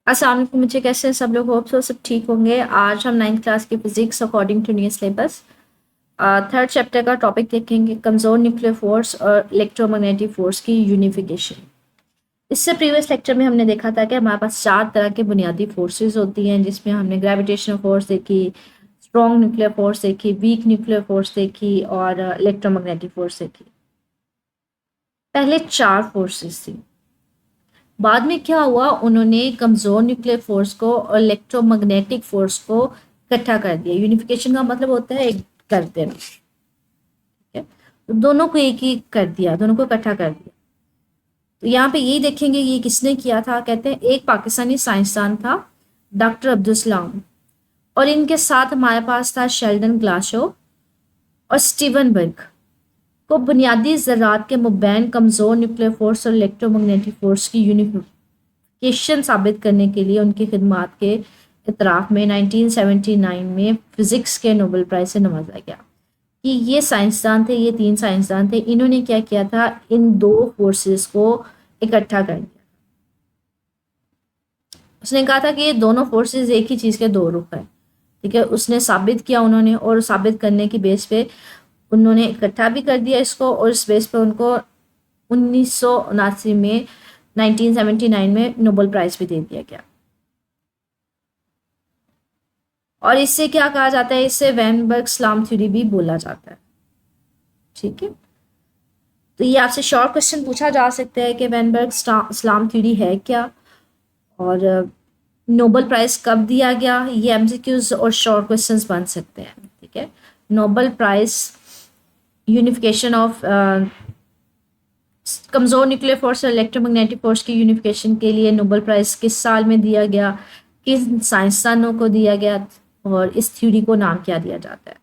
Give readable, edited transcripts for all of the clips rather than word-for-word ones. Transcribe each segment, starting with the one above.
अस्सलाम वालेकुम बच्चे, कैसे हैं सब लोग? होप सो सब ठीक होंगे। आज हम 9th क्लास की physics according to new syllabus third chapter का टॉपिक देखेंगे, कमज़ोर न्यूक्लियर फोर्स और इलेक्ट्रोमैग्नेटिक फोर्स की यूनिफिकेशन। इससे प्रीवियस लेक्चर में हमने देखा था कि हमारे पास 4 तरह के बुनियादी फोर्सेस होती हैं, जिसमें हमने ग्रेविटेशनल फोर्स देखी, स्ट्रॉन्ग न्यूक्लियर फोर्स देखी, वीक न्यूक्लियर फोर्स देखी और इलेक्ट्रोमैग्नेटिक फोर्स देखी। पहले 4 फोर्सेस थी। बाद में क्या हुआ, उन्होंने कमज़ोर न्यूक्लियर फोर्स को और इलेक्ट्रोमैग्नेटिक फोर्स को इकट्ठा कर दिया। यूनिफिकेशन का मतलब होता है एक कर देना, ठीक है। तो दोनों को एक ही कर दिया, दोनों को इकट्ठा कर दिया। तो यहाँ पे यही देखेंगे ये किसने किया था। कहते हैं एक पाकिस्तानी साइंसदान था, डॉक्टर अब्दुल सलाम, और इनके साथ हमारे पास था शेल्डन ग्लासो और स्टीवन बर्ग। को बुनियादी ज़रात के मुबैन कमज़ोर न्यूक्लियर फोर्स और इलेक्ट्रोमैग्नेटिक फोर्स की यूनिफिकेशन साबित करने के लिए उनकी खिदमात के इतराफ़ में 1979 में फ़िज़िक्स के नोबेल प्राइज़ से नवाजा गया। कि ये साइंसदान थे, ये 3 साइंसदान थे, इन्होंने क्या किया था, इन 2 फोर्सेस को इकट्ठा कर दिया। उसने कहा था कि ये दोनों फोर्सेस एक ही चीज़ के दो रुख है, ठीक है। उसने साबित किया उन्होंने, और साबित करने की बेस पे उन्होंने इकट्ठा भी कर दिया इसको, और इस बेस पे उनको 1979 में 1979 में नोबेल प्राइज़ भी दे दिया गया। और इससे क्या कहा जाता है, इससे वैनबर्ग स्लाम थ्योरी भी बोला जाता है, ठीक है। तो ये आपसे शॉर्ट क्वेश्चन पूछा जा सकता है कि वैनबर्ग स्लाम थ्योरी है क्या, और नोबेल प्राइज़ कब दिया गया। ये एमसीक्यूज और शॉर्ट क्वेश्चंस बन सकते हैं, ठीक है। नोबेल प्राइज़ यूनिफिकेशन ऑफ कमज़ोर न्यूक्लियर फोर्स और इलेक्ट्रोमैग्नेटिक फोर्स की यूनिफिकेशन के लिए नोबेल प्राइज़ किस साल में दिया गया, किन साइंसदानों को दिया गया, और इस थ्योरी को नाम क्या दिया जाता है,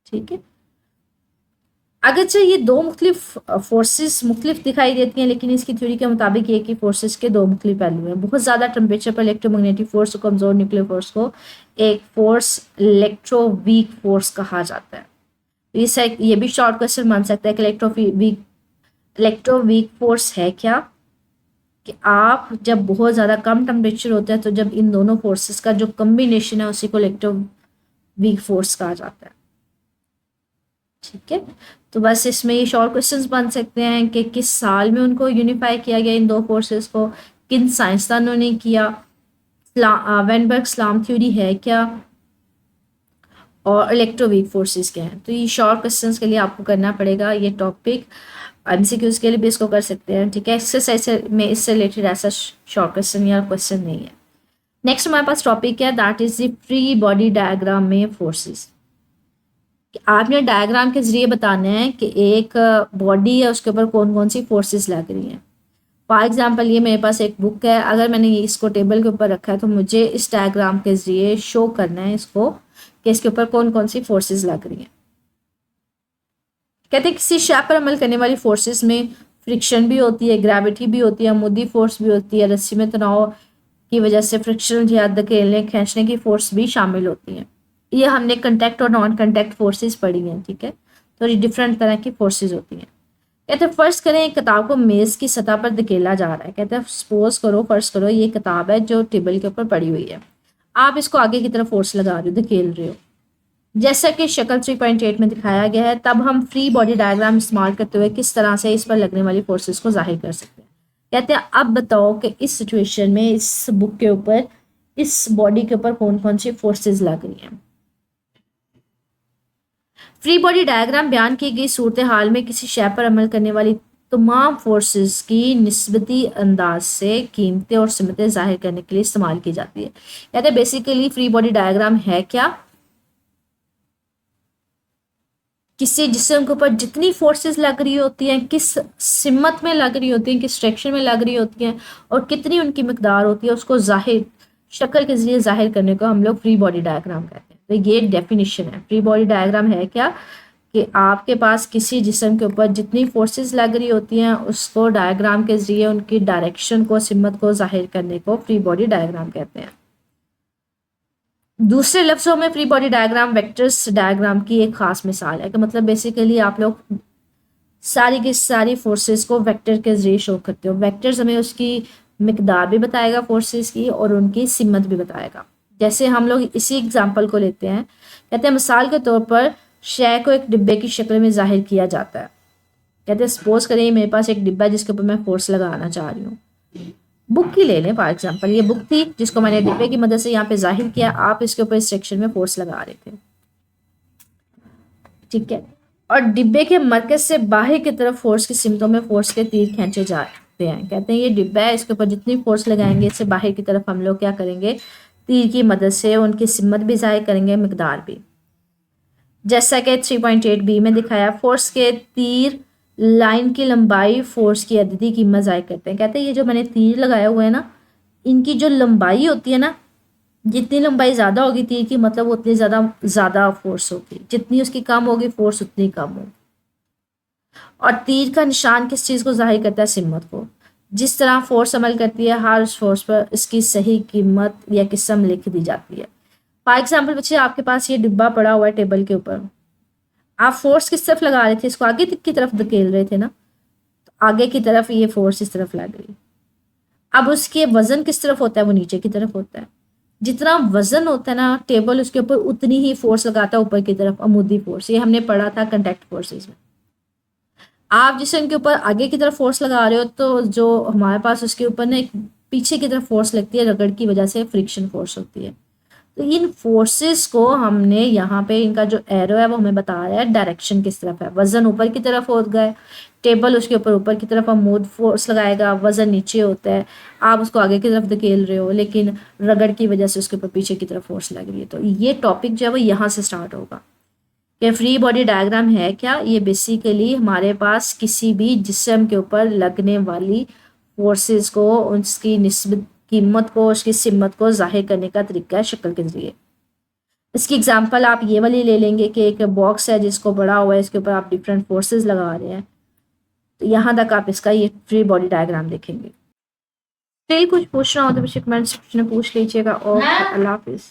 ठीक है। अगरचे ये दो मुख्तलिफ फोर्सेस मुख्तलिफ दिखाई देती हैं, लेकिन इसकी थ्योरी के मुताबिक ये कि फोर्सेस के दो मुख्तलिफ पहलू हैं। बहुत ज़्यादा टेम्परेचर पर इलेक्ट्रोमैग्नेटिक फोर्स और कमज़ोर न्यूक्लियर फोर्स को एक फोर्स इलेक्ट्रो वीक फोर्स कहा जाता है। इससे ये भी शॉर्ट क्वेश्चन बन सकता है कि इलेक्ट्रो वीक फोर्स है क्या, कि आप जब बहुत ज़्यादा कम टेम्परेचर होता है तो जब इन दोनों फोर्सेस का जो कम्बिनेशन है उसी को इलेक्ट्रो वीक फोर्स कहा जाता है, ठीक है। तो बस इसमें ये शॉर्ट क्वेश्चंस बन सकते हैं कि किस साल में उनको यूनिफाई किया गया इन दो फोर्सेस को, किन साइंसदानों ने किया, वेनबर्ग स्लाम थ्योरी है क्या, और इलेक्ट्रोवीक फोर्सेस क्या हैं। तो ये शॉर्ट क्वेश्चंस के लिए आपको करना पड़ेगा ये टॉपिक। एमसीक्यूज के लिए भी इसको कर सकते हैं, ठीक है। एक्सरसाइज में इससे रिलेटेड ऐसा शॉर्ट क्वेश्चन या क्वेश्चन नहीं है। नेक्स्ट हमारे पास टॉपिक है, that is the free body diagram में फोर्सेस। आपने डायग्राम के जरिए बताना है कि एक बॉडी है, उसके ऊपर कौन कौन सी फोर्सेस लग रही हैं। फॉर एग्जाम्पल ये मेरे पास एक बुक है, अगर मैंने ये इसको टेबल के ऊपर रखा है तो मुझे इस डायग्राम के जरिए शो करना है इसको कि इसके ऊपर कौन कौन सी फोर्सेस लग रही हैं। कहते हैं किसी शय पर अमल करने वाली फोर्सेस में फ्रिक्शन भी होती है, ग्रेविटी भी होती है, मुद्दी फोर्स भी होती है, रस्सी में तनाव की वजह से फ्रिक्शन या धकेलने खींचने की फोर्स भी शामिल होती है। ये हमने कंटेक्ट और नॉन कंटेक्ट फोर्सेस पढ़ी हैं, ठीक है। तो ये डिफरेंट तरह की फोर्सेस होती हैं। कहते हैं फर्ज करें एक किताब को मेज़ की सतह पर धकेला जा रहा है। कहते हैं सपोज करो, फर्ज करो ये किताब है जो टेबल के ऊपर पड़ी हुई है, आप इसको आगे की तरफ फोर्स लगा रहे हो, धकेल रहे हो, जैसा कि शक्ल 3.8 में दिखाया गया है। तब हम फ्री बॉडी डायग्राम इस्तेमाल करते हुए किस तरह से इस पर लगने वाली फोर्सेस को जाहिर कर सकते हैं। कहते हैं अब बताओ कि इस सिचुएशन में इस बुक के ऊपर, इस बॉडी के ऊपर कौन कौन सी फोर्सेस लग रही हैं। फ्री बॉडी डायग्राम बयान की गई सूरत हाल में किसी शय पर अमल करने वाली तमाम फोर्सेस की निस्बती अंदाज से कीमतें और सिमतें जाहिर करने के लिए इस्तेमाल की जाती है। कहते हैं बेसिकली फ्री बॉडी डायग्राम है क्या, किसी जिस्म के ऊपर जितनी फोर्सेस लग रही होती हैं, किस सिमत में लग रही होती हैं, किस डायरेक्शन में लग रही होती हैं, और कितनी उनकी मिकदार होती है, उसको जाहिर शक्ल के जरिए जाहिर करने को हम लोग फ्री बॉडी डायग्राम कहते हैं। तो ये डेफिनेशन है, फ्री बॉडी डायग्राम है क्या, कि आपके पास किसी जिस्म के ऊपर जितनी फोर्सेस लग रही होती हैं उसको डायग्राम के जरिए उनकी डायरेक्शन को, सिमत को जाहिर करने को फ्री बॉडी डायग्राम कहते हैं। दूसरे लफ्ज़ों में free body diagram vectors diagram की एक खास मिसाल है, कि मतलब बेसिकली आप लोग सारी की सारी फोर्सेस को वेक्टर के जरिए शो करते हो। वेक्टर्स हमें उसकी मिकदार भी बताएगा फोर्सेस की और उनकी सिमत भी बताएगा। जैसे हम लोग इसी एग्जाम्पल को लेते हैं, कहते हैं मिसाल के तौर पर शय को एक डिब्बे की शक्ल में जाहिर किया जाता है। कहते हैं सपोज करें मेरे पास एक डिब्बा है जिसके ऊपर मैं फोर्स लगाना चाह रही हूँ। बुक की ले लें फॉर एग्जाम्पल, ये बुक थी जिसको मैंने डिब्बे की मदद से यहाँ पे जाहिर किया, आप इसके ऊपर इस सेक्शन में फोर्स लगा रहे थे, ठीक है। और डिब्बे के मरकज से बाहर की तरफ फोर्स की सिमतों में फोर्स के तीर खींचे जाते हैं। कहते हैं ये डिब्बा है, इसके ऊपर जितनी फोर्स लगाएंगे इससे बाहर की तरफ हम लोग क्या करेंगे, तीर की मदद से उनकी सिमत भी जाहिर करेंगे, मिकदार भी। जैसा कि 3.8 बी में दिखाया, फोर्स के तीर लाइन की लंबाई फोर्स की अददी कीमत जाहिर करते हैं। कहते हैं ये जो मैंने तीर लगाया हुआ है ना, इनकी जो लंबाई होती है ना, जितनी लंबाई ज़्यादा होगी तीर की, मतलब उतनी ज़्यादा फोर्स होगी, जितनी उसकी कम होगी फोर्स उतनी कम होगी। और तीर का निशान किस चीज़ को जाहिर करता है, सिमत को। जिस तरह फोर्स अमल करती है, हर उस फोर्स पर इसकी सही कीमत या किस्म लिख दी जाती है। फॉर एग्जाम्पल बच्चे, आपके पास ये डिब्बा पड़ा हुआ है टेबल के ऊपर, आप फोर्स किस तरफ लगा रहे थे, इसको आगे की तरफ धकेल रहे थे ना, तो आगे की तरफ ये फोर्स इस तरफ लग गई। अब उसके वजन किस तरफ होता है, वो नीचे की तरफ होता है। जितना वजन होता है ना टेबल, उसके ऊपर उतनी ही फोर्स लगाता है ऊपर की तरफ, अमूदी फोर्स। ये हमने पढ़ा था कंटैक्ट फोर्सेस में। आप जिसम के ऊपर आगे की तरफ फोर्स लगा रहे हो, तो जो हमारे पास उसके ऊपर ना एक पीछे की तरफ फोर्स लगती है, रगड़ की वजह से फ्रिक्शन फोर्स होती है। तो इन फोर्सेस को हमने यहाँ पे, इनका जो एरो है वो हमें बता रहा है डायरेक्शन किस तरफ है। वजन ऊपर की तरफ हो गए, टेबल उसके ऊपर की तरफ अमूद फोर्स लगाएगा, वजन नीचे होता है, आप उसको आगे की तरफ धकेल रहे हो, लेकिन रगड़ की वजह से उसके ऊपर पीछे की तरफ फोर्स लग रही है। तो ये टॉपिक जो है वो यहाँ से स्टार्ट होगा कि फ्री बॉडी डायग्राम है क्या। ये बेसिकली हमारे पास किसी भी जिस्म के ऊपर लगने वाली फोर्सेस को, उसकी निस्बत कीमत को, उसकी सिमत को जाहिर करने का तरीका है शक्ल के जरिए। इसकी एग्जांपल आप ये वाली ले लेंगे कि एक बॉक्स है जिसको बड़ा हुआ है, इसके ऊपर आप डिफरेंट फोर्सेस लगा रहे हैं, तो यहाँ तक आप इसका ये फ्री बॉडी डायग्राम देखेंगे। स्टिल कुछ पूछना हो तो कमेंट सेक्शन में पूछ लीजिएगा। और अल्लाह हाफिज़।